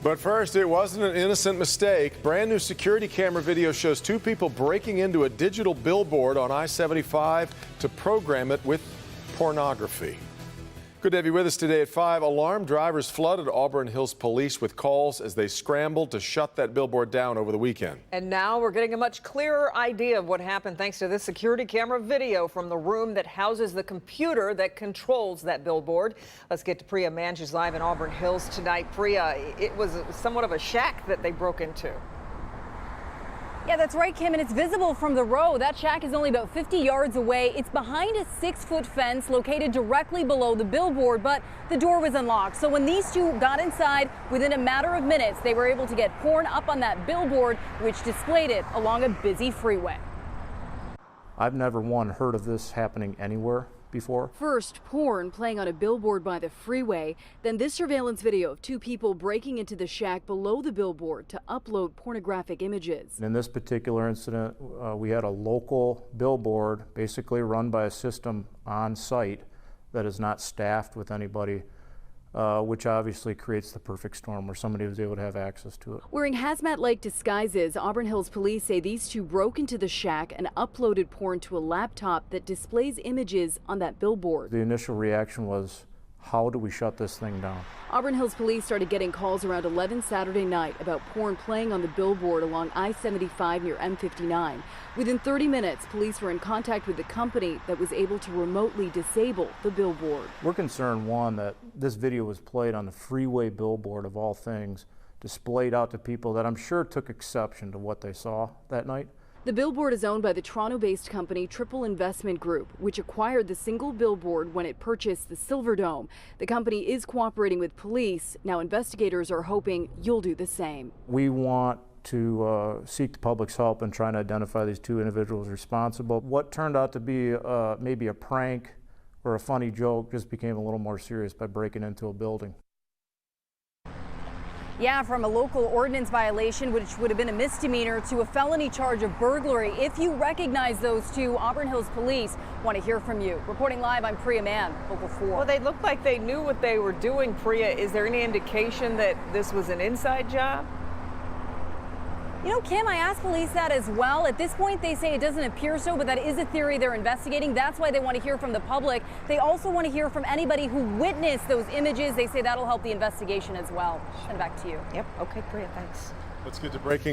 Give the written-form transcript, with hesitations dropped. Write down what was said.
But first, it wasn't an innocent mistake. Brand new security camera video shows two people breaking into a digital billboard on I-75 to program it with pornography. Good to have you with us today at 5. Alarmed drivers flooded Auburn Hills police with calls as they scrambled to shut that billboard down over the weekend. And now we're getting a much clearer idea of what happened thanks to this security camera video from the room that houses the computer that controls that billboard. Let's get to Priya Mann. She's live in Auburn Hills tonight. Priya, it was somewhat of a shack that they broke into. Yeah, that's right, Kim, and it's visible from the road. That shack is only about 50 yards away. It's behind a 6-foot fence located directly below the billboard, but the door was unlocked. So when these two got inside, within a matter of minutes, they were able to get porn up on that billboard, which displayed it along a busy freeway. I've never heard of this happening anywhere before. First, porn playing on a billboard by the freeway, then this surveillance video of two people breaking into the shack below the billboard to upload pornographic images. In this particular incident, we had a local billboard basically run by a system on site that is not staffed with anybody, which obviously creates the perfect storm where somebody was able to have access to it. Wearing hazmat-like disguises, Auburn Hills police say these two broke into the shack and uploaded porn to a laptop that displays images on that billboard. The initial reaction was, how do we shut this thing down? Auburn Hills police started getting calls around 11 Saturday night about porn playing on the billboard along I-75 near M59. Within 30 minutes, police were in contact with the company that was able to remotely disable the billboard. We're concerned, one, that this video was played on the freeway billboard of all things, displayed out to people that I'm sure took exception to what they saw that night. The billboard is owned by the Toronto-based company Triple Investment Group, which acquired the single billboard when it purchased the Silverdome. The company is cooperating with police. Now investigators are hoping you'll do the same. We want to seek the public's help in trying to identify these two individuals responsible. What turned out to be maybe a prank or a funny joke just became a little more serious by breaking into a building. Yeah, from a local ordinance violation, which would have been a misdemeanor, to a felony charge of burglary. If you recognize those two, Auburn Hills police want to hear from you. Reporting live, I'm Priya Mann, Local 4. Well, they looked like they knew what they were doing, Priya. Is there any indication that this was an inside job? You know, Kim, I asked police that as well. At this point, they say it doesn't appear so, but that is a theory they're investigating. That's why they want to hear from the public. They also want to hear from anybody who witnessed those images. They say that'll help the investigation as well. Send it back to you. Yep. Okay, Priya, thanks. Let's get to breaking